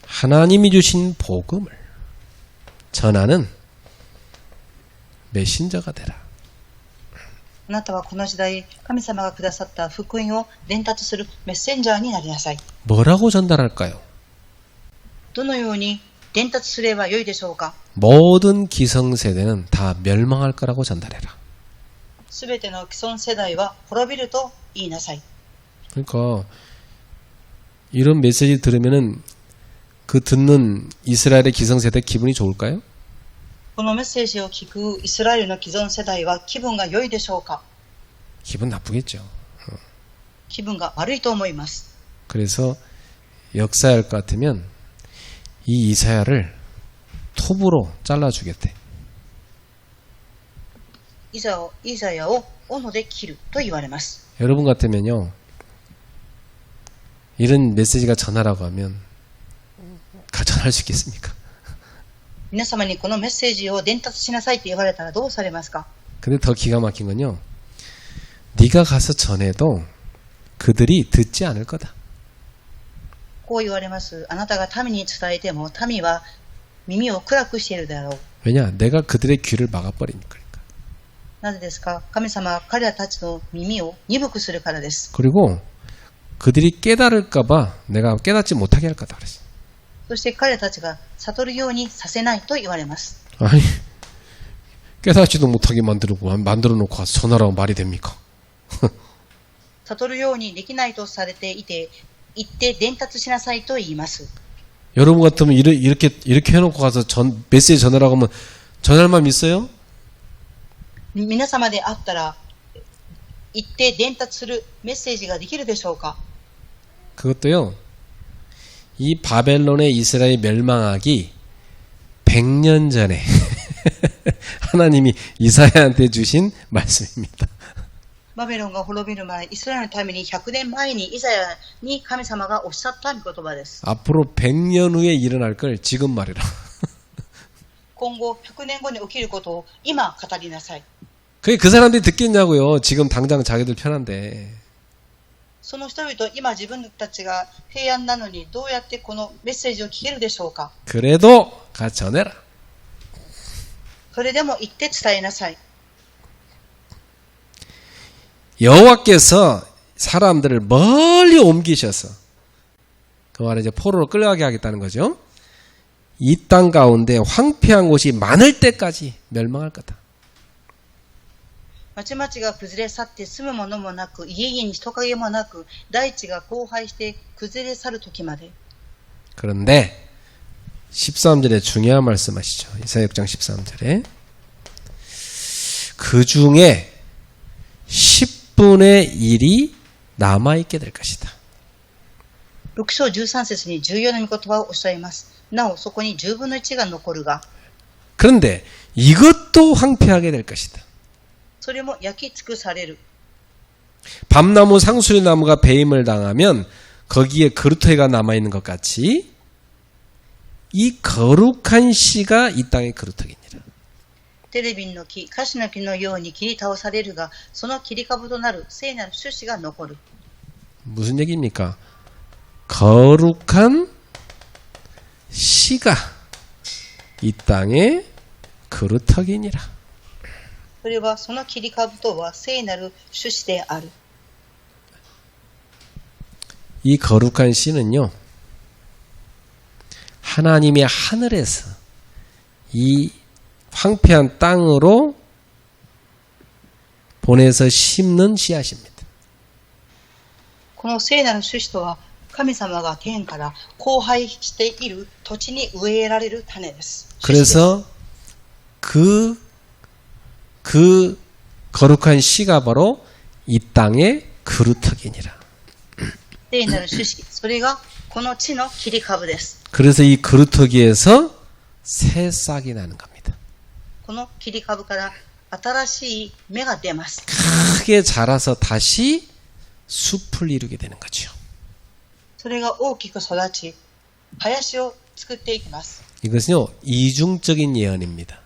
Speaker 1: 하나님이 주신 복음을 전하는 메신저가 되라.
Speaker 2: あなたはこの時代、神様がくださった福音を伝達するメッセンジャーになりなさい。
Speaker 1: 뭐라고 전달할까요?
Speaker 2: どのように伝達すればよいでしょうか。
Speaker 1: 모든 기성세대는 다 멸망할 거라고 전달해라.
Speaker 2: すべての既存世代は滅びると言いなさい。
Speaker 1: 그러니까 이런 메시지 들으면은 그 듣는 이스라엘의 기성세대 기분이 좋을까요?
Speaker 2: このメッセージを聞くイスラエルの既存世代は気分が良いでしょうか。
Speaker 1: 기분 나쁘겠죠.
Speaker 2: 気分が悪いと思います。
Speaker 1: 그래서 역사할 것 같으면 이 이사야를 톱으로 잘라주겠대.
Speaker 2: イザヤを斧で切ると言われます。
Speaker 1: 여러분 같으면요 이런 메시지가 전하라고 하면 전할 수 있겠습니까?
Speaker 2: 皆様にこのメッセージを伝達しなさいって言われたらどうされますか？
Speaker 1: 근데 더 기가 막힌 건요. 네가 가서 전해도 그들이 듣지 않을 거다.
Speaker 2: こう言われます。あなたが民に伝えても民は耳を暗くしているだろう。
Speaker 1: 왜냐? 내가 그들의 귀를 막아버리니까.
Speaker 2: なぜですか？神様は彼らたちの耳を鈍くするからです。
Speaker 1: 그리고 그들이 깨달을까봐 내가 깨닫지 못하게 할 거다 그랬어.
Speaker 2: そして彼らたちが悟るようにさせないと言われます。
Speaker 1: 아니 깨닫지도 못하게 만들어 놓고 가서 전하라고 말이 됩니까?
Speaker 2: 悟るようにできないとされていて、言って伝達しなさいと言います。
Speaker 1: 여러분 같으면 이렇게 해놓고 가서 메시지 전하라고 하면 전할 마음 있어요?
Speaker 2: 皆様であったら、言って伝達するメッセージができるでしょうか？
Speaker 1: 그것도요. 이 바벨론의 이스라엘이 멸망하기 100년 전에 하나님이 이사야한테 주신 말씀입니다.
Speaker 2: バベロンが滅びる前、イスラエルのために100年前にイザヤに神様がおっしゃった御言葉です。
Speaker 1: 앞으로 100년 후에 일어날 걸 지금 말이라.
Speaker 2: 今後100年後に起きることを今語りなさい。
Speaker 1: 그게 그 사람들이 듣겠냐고요. 지금 당장 자기들 편한데.
Speaker 2: その人々、今自分たちが平安なのにどうやってこのメッセージを聞けるでしょうか？
Speaker 1: 그래도 가 전해라.
Speaker 2: それでも言って伝えなさい。
Speaker 1: 여호와께서 사람들을 멀리 옮기셔서 그 말은 이제 포로로 끌려가게 하겠다는 거죠. 이 땅 가운데 황폐한 곳이 많을 때까지 멸망할 거다.
Speaker 2: 町々が崩れ去って住むものもなく、家々に人影もなく、大地が荒廃して崩れ去る時まで。
Speaker 1: 그런데 13절에 중요한 말씀하시죠. 이사야 6장 13절에 그 중에 10분의 1이 남아있게 될 것이다.
Speaker 2: 6章13節に重要な御言葉をおっしゃいます。なおそこに10分の1が残るが、
Speaker 1: 그런데 이것도 황폐하게 될 것이다.
Speaker 2: それも焼き尽くされる。
Speaker 1: 밤나무 상수리나무가 배임을 당하면 거기에 그루터기가 남아있는 것 같이 이 거룩한 씨가 이 땅의 그루터기니라.
Speaker 2: テレビの木、カシの木のように切り倒されるが、その切り株となる聖なる種子が残る。
Speaker 1: 무슨 얘기입니까? 거룩한 씨가 이 땅의 그루터기니라.
Speaker 2: それはその切り株とは聖なる種子である。
Speaker 1: 이 거룩한 씨는요, 하나님의 하늘에서 이 황폐한 땅으로 보내서 심는 씨앗입니다.
Speaker 2: この聖なる種子とは、神様が天から荒廃している土地に植えられる種です。
Speaker 1: 그래서 그 거룩한 씨가 바로 이 땅의 그루터기니라.
Speaker 2: 聖なる種子、それがこの地の切り株です。
Speaker 1: 그래서 이 그루터기에서 새 싹이 나는 겁니다.
Speaker 2: この切り株から新しい芽が出ます。
Speaker 1: 크게 자라서 다시 숲을 이루게 되는 거죠.
Speaker 2: それが大きく育ち、林を作っていきます。
Speaker 1: 이것은요, 이중적인 예언입니다.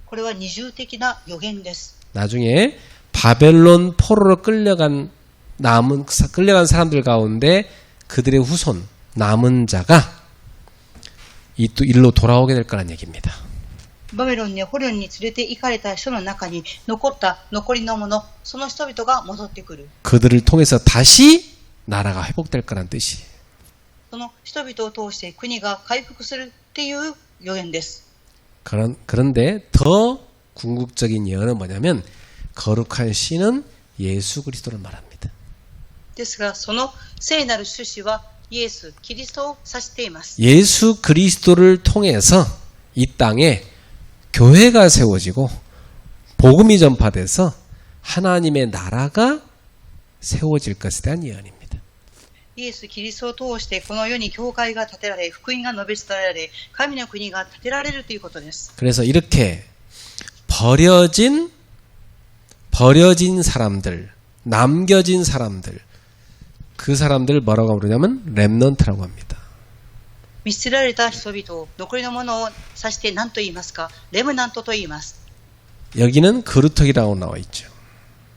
Speaker 2: これは二重的な予言です。
Speaker 1: 나중에 바벨론 포로로 끌려간 사람들 가운데 그들의 후손, 남은 자가 이 또 일로 돌아오게 될 거란 얘기입니다.
Speaker 2: バベロンに捕虜に連れて行かれた人の中に残りのもの、その人々が戻ってくる。
Speaker 1: 그들을 통해서 다시 나라가 회복될 거란 뜻이에요.
Speaker 2: その人々を通して国が回復するっていう予言です。
Speaker 1: 그런데 더 궁극적인 예언은 뭐냐면 거룩한 씨는 예수 그리스도를 말합니다.
Speaker 2: ですが、その聖なる種子はイエス・キリストを指しています。
Speaker 1: 예수 그리스도를 통해서 이 땅에 교회가 세워지고 복음이 전파돼서 하나님의 나라가 세워질 것에 대한 예언입니다.
Speaker 2: イエス・キリストを通してこの世に教会が建てられ、福音が述べ伝えられ、神の国が建てられるということです。
Speaker 1: 그래서 이렇게 버려진 사람들, 남겨진 사람들, 그 사람들 뭐라고 부르냐면 렘넌트라고 합니다.
Speaker 2: 見捨てられた人々を残りのものを指して何と言いますか？レムナントと言います。
Speaker 1: 여기는 그루터기라고 나와 있죠.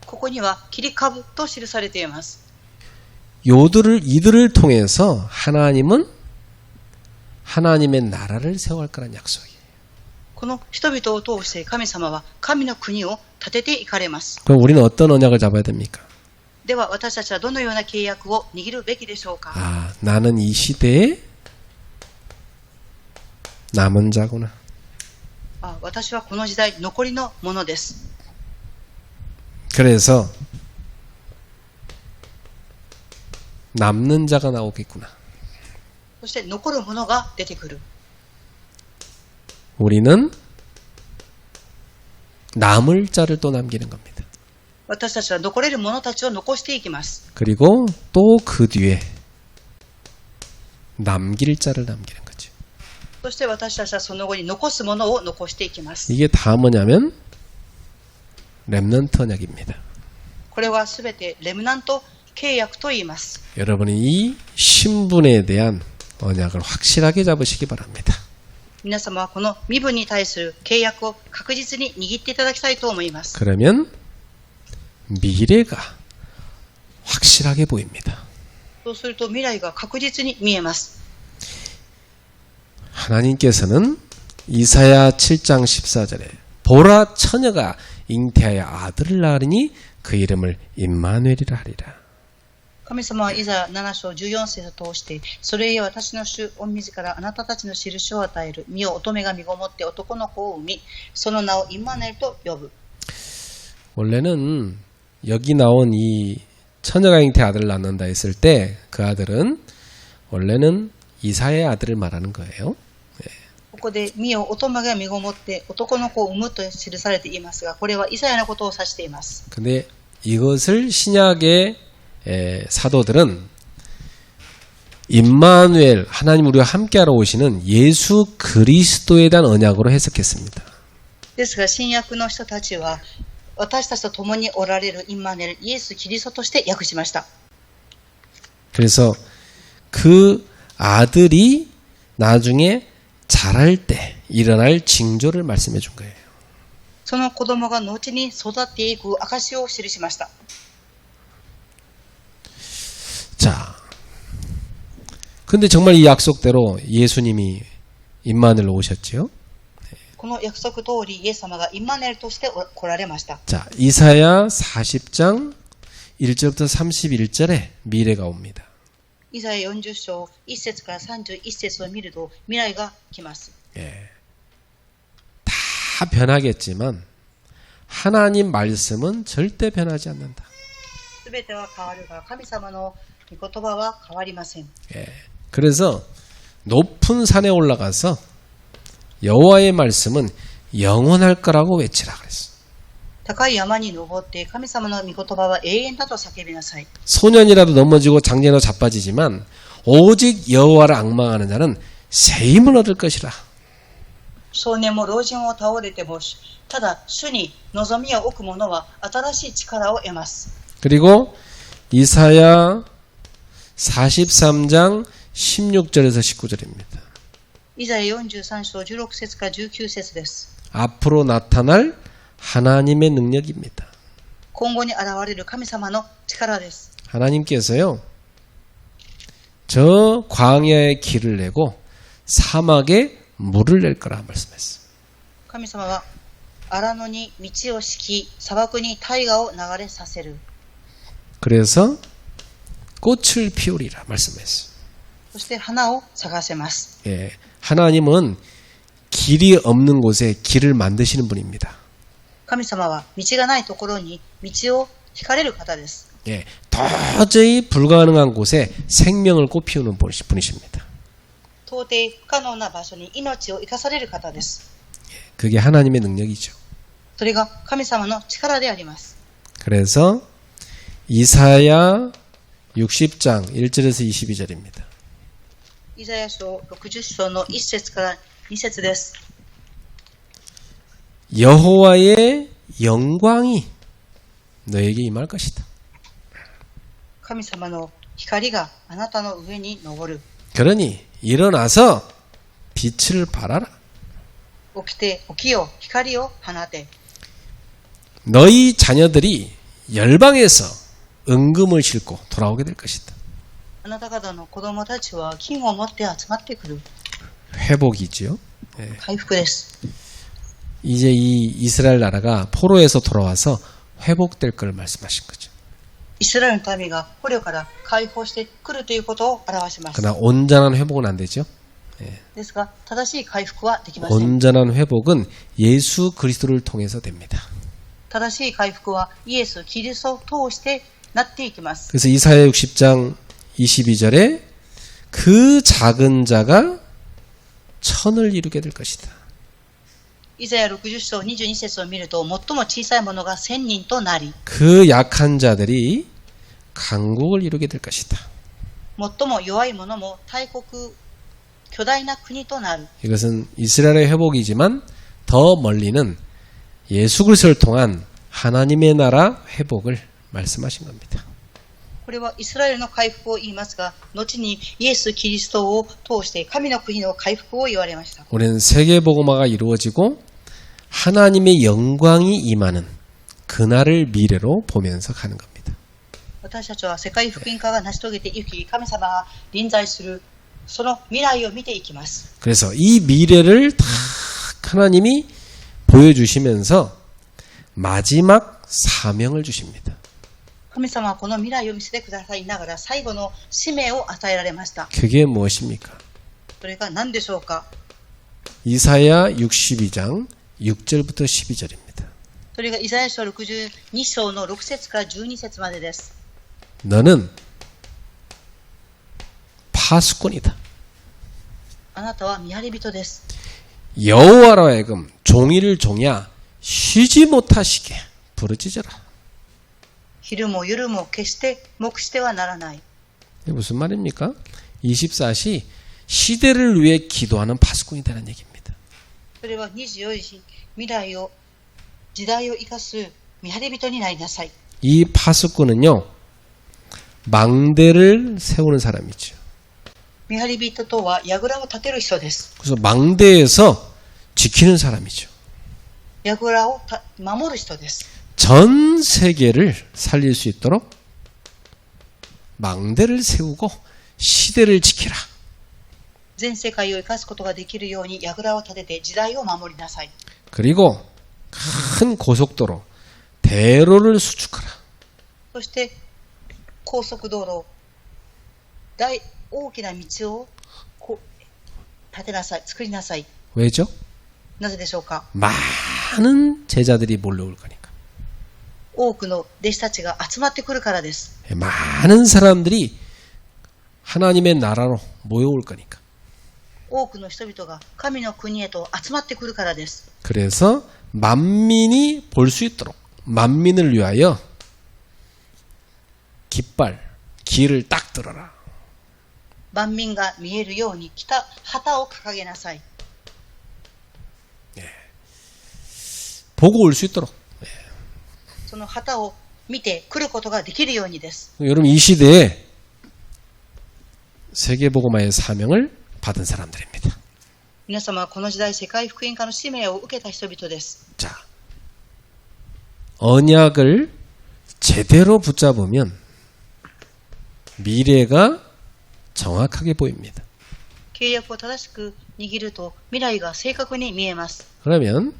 Speaker 2: ここには切り株と記されています。
Speaker 1: 이들을 통해서 하나님은 하나님의 나라를 세워갈 거란 약속이에요.
Speaker 2: この人々を通して神様は神の国を建てていかれます。
Speaker 1: 그럼 우리는 어떤 언약을 잡아야 됩니까?
Speaker 2: では私たちはどのような契約を握るべきでしょうか？
Speaker 1: 아, 나는 이 시대에 남은 자구나.
Speaker 2: 私はこの時代残りのものです。
Speaker 1: 그래서 남는 자가 나오겠구나.
Speaker 2: そして残るものが出てくる。
Speaker 1: 우리는 남을 자를 또 남기는 겁니다.
Speaker 2: 私たちは残れる者たちを残していきます。
Speaker 1: 그리고 또 그 뒤에 남길 자를 남기는 거죠.
Speaker 2: そして私たちはその後に残すものを残していきます。
Speaker 1: 이게 다 뭐냐면 렘넌트 언약입니다.
Speaker 2: これはすべてレムナント契約と言います。
Speaker 1: 여러분이 이 신분에 대한 언약을 확실하게 잡으시기 바랍니다.
Speaker 2: 皆様はこの身分に対する契約を確実に握っていただきたいと思います。
Speaker 1: 그러면 미래가 확실하게 보입니다.
Speaker 2: そうすると未来が確実に見えます。
Speaker 1: 하나님께서는 이사야 7장 14절에 보라 처녀가 잉태하여 아들을 낳으니 그 이름을 임마누엘이라 하리라.
Speaker 2: 神様はイザヤ7章14節を通して、それゆえ私の主御自らあなたたちの印を与える。身を乙女が身ごもって男の子を産み、その名をインマヌエルと呼ぶ。
Speaker 1: 원래는 여기 나온 이 처녀가 잉태 아들을 낳는다 했을 때 그 아들은 원래는 이사야의 아들을 말하는 거예요.
Speaker 2: ここで身を乙女が身ごもって男の子を産むと記されていますが、これはイザヤのことを指しています。
Speaker 1: 근데 이것을 신약의 사도들은 임마누엘 하나님 우리와 함께하러 오시는 예수 그리스도에 대한 언약으로 해석했습니다.
Speaker 2: ですが新約の人たちは私たちと共におられるインマヌエルイエス・キリストとして訳しました。
Speaker 1: 그래서 그 아들이 나중에 자랄 때 일어날 징조를 말씀해 준 거예요.
Speaker 2: その子供が後に育っていく証を記しました。
Speaker 1: 자, 근데 정말 이 약속대로 예수님이 임마누엘로 오셨지요?
Speaker 2: この約束通りイエス様がインマヌエルとして来られました。
Speaker 1: 자, 이사야 40장 1절부터 31절에 미래가 옵니다.
Speaker 2: イザヤ40章1節から31節を見ると未来が来ます。
Speaker 1: 예. 다 변하겠지만 하나님 말씀은 절대 변하지 않는다.
Speaker 2: すべては変わるが神様の御言葉は変わりません。
Speaker 1: 예. 그래서 높은 산에 올라가서 여호와의 말씀은 영원할 거라고 외치라 그랬어.
Speaker 2: 高い山に登って神様の御言葉は永遠だと叫びなさい。
Speaker 1: 소년이라도 넘어지고 장년이라도 자빠지지만 오직 여호와를 앙망하는 자는 새 힘을 얻을 것이라.
Speaker 2: 少年も老人を倒れてもただ主に望みを置く者は新しい力を得ます。
Speaker 1: 그리고 이사야 43장 16절에서 19절입니다.
Speaker 2: イザヤ43章16節から19節です。
Speaker 1: 앞으로 나타날 하나님의 능력입니다.
Speaker 2: 今後に現れる神様の力です。
Speaker 1: 하나님께서요, 저 광야에 길을 내고 사막에 물을 낼 거라 말씀했어요.
Speaker 2: 神様は荒野に道を敷き、砂漠に大河を流れさせる。
Speaker 1: 그래서 꽃을 피우리라 말씀했어요.
Speaker 2: そして花を咲かせます。
Speaker 1: 예, 하나님은 길이 없는 곳에 길을 만드시는 분입니다.
Speaker 2: 神様は道がないところに道を引かれる方です。
Speaker 1: 예, 도저히 불가능한 곳에 생명을 꽃피우는 분이십니다.
Speaker 2: 到底不可能な場所に命を生かされる方です。
Speaker 1: 그게 하나님의 능력이죠.
Speaker 2: それが神様の力であります。
Speaker 1: 그래서 이사야 60장 1절에서 22절입니다.
Speaker 2: イザヤ書60章の1節から2節です。
Speaker 1: 여호와의 영광이 너에게 임할 것이다.
Speaker 2: 神様の光があなたの上に昇る。
Speaker 1: 그러니 일어나서 빛을 발하라.
Speaker 2: 起きよ、光を放て。
Speaker 1: 너희 자녀들이 열방에서 은금을 싣고 돌아오게 될 것이다.
Speaker 2: あなた方の子供たちは金を持って集まってくる。
Speaker 1: 회복이지요.
Speaker 2: 回復です。
Speaker 1: 이제 이 이스라엘 나라가 포로에서 돌아와서 회복될 걸 말씀하신 거죠.
Speaker 2: イスラエルの民が捕虜から解放してくるということを表します。
Speaker 1: 그러나 온전한 회복은 안 되죠.
Speaker 2: ですが、正しい回復はできません。
Speaker 1: 온전한 회복은 예수 그리스도를 통해서 됩니다.
Speaker 2: 正しい回復はイエス・キリストを通してなっていきます。
Speaker 1: 그래서 이사야 60장 22절에 그 작은 자가 천을 이루게 될 것이다.
Speaker 2: イザヤ60章22節を見ると、最も小さいものが1000人となり、
Speaker 1: 그 약한 자들이 강국을 이루게 될 것이다.
Speaker 2: 最も弱いものも大国、巨大な国となる。
Speaker 1: 이것은 이스라엘의 회복이지만 더 멀리는 예수 그리스도를 통한 하나님의 나라 회복을 말씀하신 겁니다.
Speaker 2: これはイスラエルの回復を言いますが、後にイエス・キリストを通して神の国の回復を言われました。
Speaker 1: 우리는 세계복음화가 이루어지고 하나님의 영광이 임하는 그날을 미래로 보면서 가는 겁니다.
Speaker 2: 私たちは世界福音化が成し遂げていき、神様が臨在するその未来を見ていきます。
Speaker 1: 그래서 이 미래를 다 하나님이 보여주시면서 마지막 사명을 주십니다.
Speaker 2: 神様はこの未来を見せてくださいながら最後の使命を与えられました。
Speaker 1: 그게 무엇입니까?
Speaker 2: それが何でしょうか。
Speaker 1: 이사야 62장 6절부터 12절입니다.
Speaker 2: それがイザヤ書62章の6節から12節までです。
Speaker 1: 너는 파수꾼이다.
Speaker 2: あなたは見張り人です。
Speaker 1: 여호와로 하여금 종일 종야 쉬지 못하시게 부르짖어라.
Speaker 2: 昼も夜も決して黙してはならない。
Speaker 1: 이게 무슨 말입니까? 24시 시대를 위해 기도하는 파수꾼이라는 얘기입니다.
Speaker 2: それは24時、未来を、時代を生かす見張り人になりなさい。
Speaker 1: 이 파수꾼은요, 망대를 세우는 사람이죠.
Speaker 2: 見張り人とは櫓を立てる人です。
Speaker 1: 그래서 망대에서 지키는 사람이죠.
Speaker 2: 櫓を守る人です。
Speaker 1: 전 세계를 살릴 수 있도록 망대를 세우고 시대를 지키라.
Speaker 2: 全世界を生かすことができるように櫓を立てて時代を守りなさい。
Speaker 1: 그리고 큰 고속도로 대로를 수축하라.
Speaker 2: そして高速道路、大きな道を立てなさい、作りなさい。
Speaker 1: 왜죠?
Speaker 2: なぜでしょうか。
Speaker 1: 많은 제자들이 몰려올 거니까.
Speaker 2: 多くの弟子たちが集まってくるからです。
Speaker 1: 많은 사람들이 하나님의 나라로 모여올 거니까.
Speaker 2: 多くの人々が神の国へと集まってくるからです。
Speaker 1: 그래서 만민이 볼 수 있도록 만민을 위하여 깃발, 길을 딱 들어라.
Speaker 2: 万民が見えるように旗を掲げなさい。
Speaker 1: 보고 올 수 있도록.
Speaker 2: その旗を見て来ることができるようにです。
Speaker 1: 여러분 이 시대에 세계복음화의 사명을 받은 사람들입니다.
Speaker 2: 皆様はこの時代世界福音化の使命を受けた人々です。
Speaker 1: 자, 언약을 제대로 붙잡으면 미래가 정확하게 보입니다.
Speaker 2: 契約を正しく握ると未来が正確に見えます。
Speaker 1: 그러면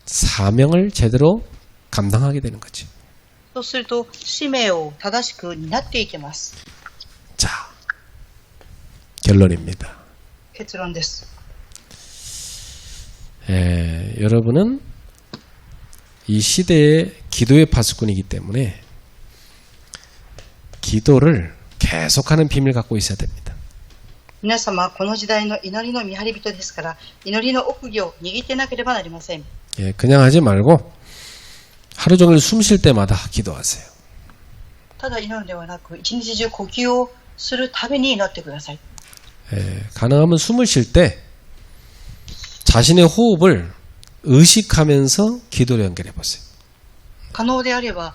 Speaker 1: 사명을 제대로 감당하게 되는 거죠.
Speaker 2: そうすると使命を正しく担っていけます。
Speaker 1: 자, 결론입니다.
Speaker 2: 結論です。
Speaker 1: 여러분은 이 시대의 기도의 파수꾼이기 때문에 기도를 계속하는 비밀을 갖고 있어야 됩니다.
Speaker 2: 皆様はこの時代の祈りの見張り人ですから、祈りの奥義を握ってなければなりません。
Speaker 1: 그냥 하지 말고 하루 종일 숨 쉴 때마다 기도하세요.
Speaker 2: ただ祈るのではなく、一日中呼吸をするたびに祈ってください。
Speaker 1: 가능하면 숨을 쉴 때 자신의 호흡을 의식하면서 기도를 연결해 보세요.
Speaker 2: 可能であれば、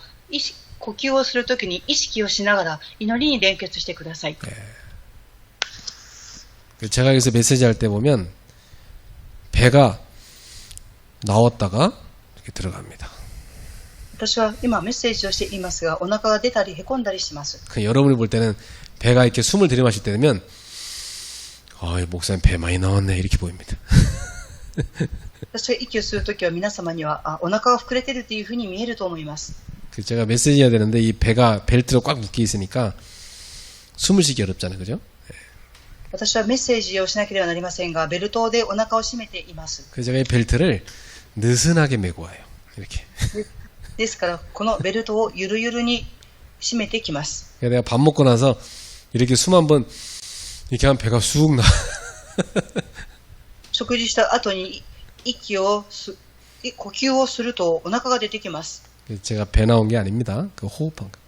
Speaker 2: 呼吸をするときに意識をしながら祈りに連結してください。
Speaker 1: 제가 여기서 메시지 할 때 보면 배가 나왔다가 이렇게 들어갑니다.
Speaker 2: 私は今メッセージをしていますが、お腹が出たりへこんだりします。
Speaker 1: 여러분이 볼 때는 배가 이렇게 숨을 들이마실 때 되면 목사님 배 많이 나왔네 이렇게 보입니다.
Speaker 2: 私が息をするときは皆様にはお腹が膨れているというふうに見えると思います。
Speaker 1: 제가 메시지 해야 되는데 이 배가 벨트로 꽉 묶여 있으니까 숨을 쉬기 어렵잖아요. 그죠?
Speaker 2: 私はメッセージをしなければなりませんが、ベルトでお腹を締めています。
Speaker 1: 그래서 제가 이 벨트를 느슨하게 메고 와요. 이렇게.
Speaker 2: ですから、このベルトをゆるゆるに締めてきます。
Speaker 1: 내가 밥 먹고 나서 이렇게 숨 한번 이렇게 하면 배가 쑥 나.
Speaker 2: 食事した後に呼吸をするとお腹が出てきます。
Speaker 1: 제가 배 나온 게 아닙니다. 그 호흡한 거.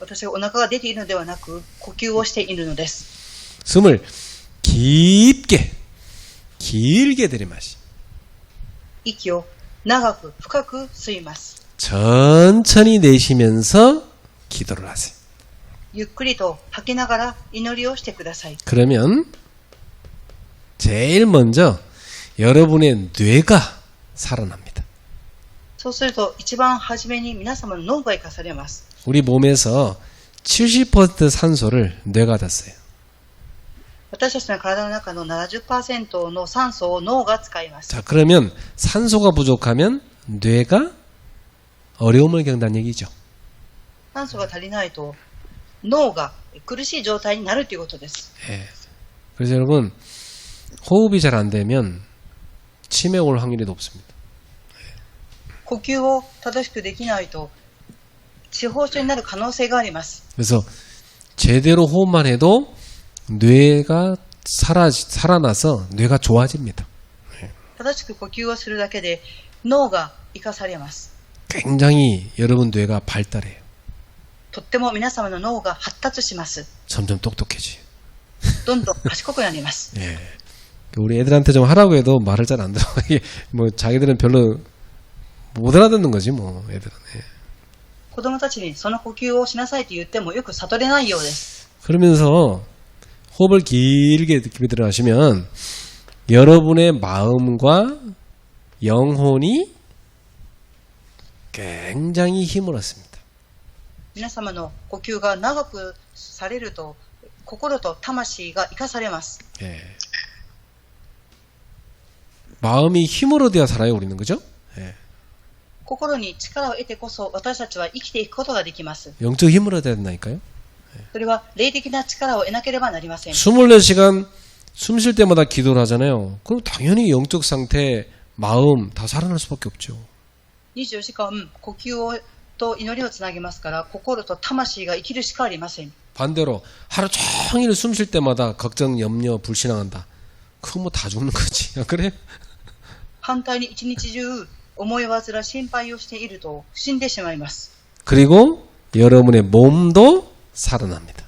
Speaker 2: 私はお腹が出ているのではなく、呼吸をしているのです。
Speaker 1: 숨을 길게 들이마시.
Speaker 2: 息を長く深く吸います。
Speaker 1: 천천히 내쉬면서 기도를 하세요.
Speaker 2: ゆっくりと吐きながら祈りをしてください。
Speaker 1: 그러면 제일 먼저 여러분의 뇌가 살아납니다.
Speaker 2: そうすると一番初めに皆様の脳が生かされます。
Speaker 1: 우리 몸에서 70% 산소를 뇌가 닫어요.
Speaker 2: 私たちの体の中の 70% の酸素を脳が使います。
Speaker 1: 자, 그러면 산소가 부족하면 뇌가 어려움을 겪는다는 얘기죠.
Speaker 2: 酸素が足りないと脳が苦しい状態になるということです。
Speaker 1: 예. 그래서 여러분 호흡이 잘 안 되면 치매 올 확률이 높습니다.
Speaker 2: 呼吸を正しくできないと痴呆症になる可能性があります。
Speaker 1: 그래서 제대로 호흡만 해도 뇌가 살아나서 뇌가 좋아집니다.
Speaker 2: 正しく呼吸をするだけで脳が生かされます。
Speaker 1: 굉장히 여러분 뇌가 발달해요.
Speaker 2: とっても皆様の脳が発達します。
Speaker 1: 점점 똑똑해져요.
Speaker 2: どんどん賢くなります。
Speaker 1: 예. 우리 애들한테 좀 하라고 해도 말을 잘 안 들어. 뭐 자기들은 별로 못 알아듣는 거지 뭐 애들은. 예.
Speaker 2: 子供たちにその呼吸をしなさいと言ってもよく悟れないようです。
Speaker 1: 그러면서 호흡을 길게 들어가시면 여러분의 마음과 영혼이 굉장히 힘을 얻습니다.
Speaker 2: 皆様の呼吸が長くされると心と魂が生かされます。
Speaker 1: 예. 마음이 힘으로 되어 살아요, 우리는. 그죠? 예.
Speaker 2: 心に力を得てこそ私たちは生きていくことができます。
Speaker 1: 영적 힘으로 되어야 된다니까요.
Speaker 2: それは霊的な力を得なければなりません。
Speaker 1: 24시간 숨 쉴 때마다 기도를 하잖아요. 그럼 당연히 영적 상태, 마음 다 살아날 수밖에 없죠.
Speaker 2: 24時間呼吸をと祈りをつなげますから、心と魂が生きるしかありません。
Speaker 1: 반대로 하루 종일 숨 쉴 때마다 걱정, 염려, 불신앙한다. 그거 뭐 다 죽는 거지. 아, 그래?
Speaker 2: 反対に一日中思い煩心配をしていると死んでしまいます。
Speaker 1: 그리고 여러분의 몸도 살아납니다.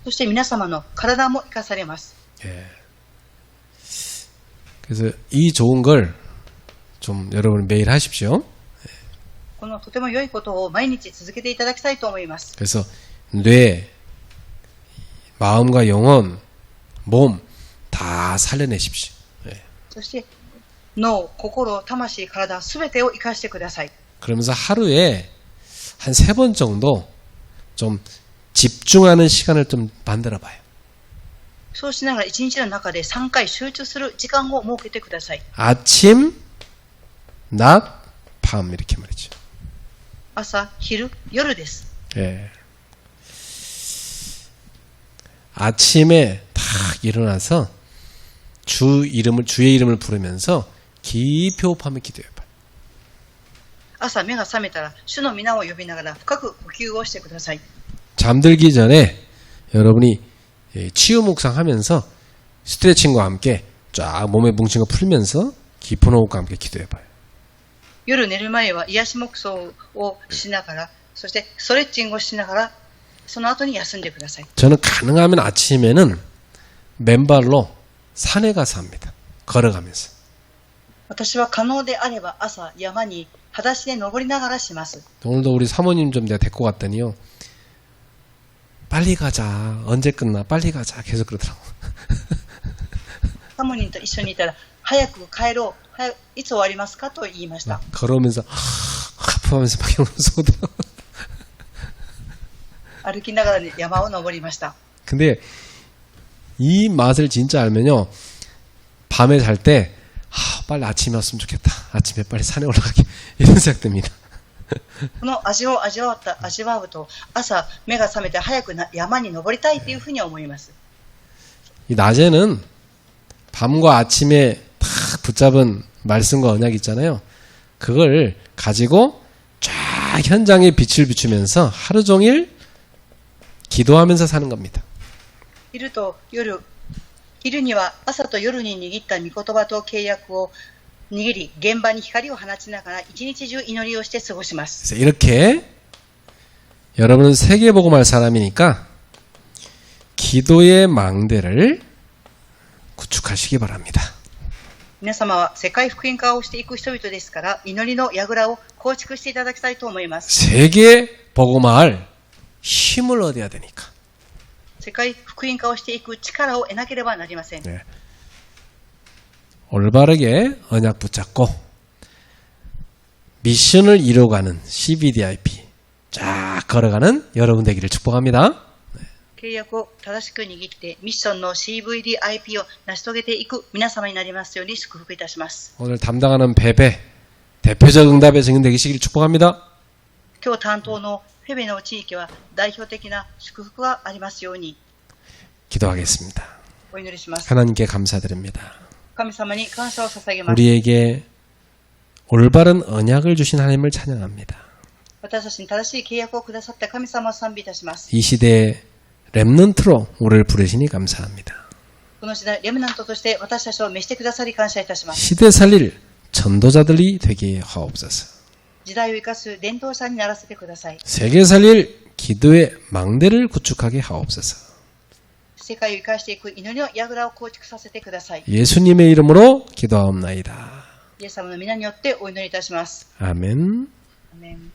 Speaker 2: そして皆様の体も生かされます。
Speaker 1: 예. 그래서 이 좋은 걸 좀 여러분 매일 하십시오.
Speaker 2: このとても良いことを毎日続けていただきたいと思います。
Speaker 1: 그래서 뇌, 마음과 영혼, 몸 다 살려내십시오. 예.
Speaker 2: そして脳、心、魂、体すべてを生かしてください。
Speaker 1: 그러면서 하루에 한 3번 정도 좀 집중하는 시간을 좀 만들어 봐요.
Speaker 2: そうしながら一日の中で3回集中する時間を設けてください。
Speaker 1: 아침, 낮, 밤 이렇게 말이죠.
Speaker 2: 朝、昼、夜です。
Speaker 1: 예. 아침에 딱 일어나서 주의 이름을 부르면서 깊이 호흡하며 기도해봐요.
Speaker 2: 朝目が覚めたら主の皆を呼びながら深く呼吸をしてください。
Speaker 1: 잠들기 전에 여러분이 치유 묵상하면서 스트레칭과 함께 쫙 몸에 뭉친 거 풀면서 깊은 호흡과 함께 기도해봐요.
Speaker 2: 夜寝る前は癒し黙想をしながら、そしてストレッチングをしながら、その後に休んでください。
Speaker 1: 저는 가능하면 아침에는 맨발로 산에 가서 합니다. 걸어가면서.
Speaker 2: 私は可能であれば朝山に裸足で登りながらします。
Speaker 1: 오늘도 우리 사모님 좀 내가 데리고 갔더니요. 빨리 가자. 언제 끝나? 빨리 가자. 계속 그러더라고.
Speaker 2: サモニンと一緒にいたら、早く帰ろう。いつ終わりますかと言いました。
Speaker 1: 걸어오면서 하품하면서 막 이러면서 오더라고.
Speaker 2: 歩きながら山を登りました。
Speaker 1: 근데 이 맛을 진짜 알면요. 밤에 잘 때 빨리 아침이 왔으면 좋겠다. 아침에 빨리 산에 올라가게 이런 생각 듭니다.
Speaker 2: この味を味わうと、朝目が覚めて早く山に登りたいというふうに思います。
Speaker 1: 이 낮에는 밤과 아침에 딱 붙잡은 말씀과 언약 있잖아요. 그걸 가지고 쫙 현장에 빛을 비추면서 하루 종일 기도하면서 사는 겁니다.
Speaker 2: 昼には朝と夜に握った御言葉と契約を握り、現場に光を放ちながら一日中祈りをして過ごします。
Speaker 1: 그래서 이렇게 여러분은 세계복음할 사람이니까 기도의 망대를 구축하시기 바랍니다.
Speaker 2: 皆様は世界福音化をしていく人々ですから、祈りの櫓を構築していただきたいと思います。
Speaker 1: 세계복음할 힘을 얻어야 되니까.
Speaker 2: 世界福音化をしていく力を得なければなりません。
Speaker 1: 네. 올바르게 언약 붙잡고 미션을 이루어가는 CBDIP 쫙 걸어가는 여러분 되기를 축복합니다.
Speaker 2: 契約を正しく握ってミッションの CVDIP を成し遂げていく皆様になりますように祝福いたします。
Speaker 1: 오늘 담당하는 베베 대표적 응답의 증인 되시기를 축복합니다.
Speaker 2: 今日担当のフェベの地域は代表的な祝福がありますように
Speaker 1: 기도하겠습니다.
Speaker 2: お祈りします。
Speaker 1: 하나님께 감사드립니다.
Speaker 2: 神様に感謝を捧げます。
Speaker 1: 우리에게 올바른 언약을 주신 하나님을 찬양합니다.
Speaker 2: 私たちに正しい契約をくださった神様を賛美いたします。
Speaker 1: 이 시대에 렘넌트로 우리를 부르시니 감사합니다.
Speaker 2: この時代、レムナントとして私たちを召してくださり感謝いたします。
Speaker 1: 시대 살릴 전도자들이 되게 하옵소서.
Speaker 2: 時代を生かす伝道者にならせてください。
Speaker 1: 세계 살릴 기도의 망대를 구축하게 하옵소서.
Speaker 2: 世界を生かしていく祈りの櫓を構築させてください。
Speaker 1: 예수님의 이름으로 기도하옵나이다.
Speaker 2: イエス様の皆によってお祈りいたします。
Speaker 1: 아멘.
Speaker 2: アメン。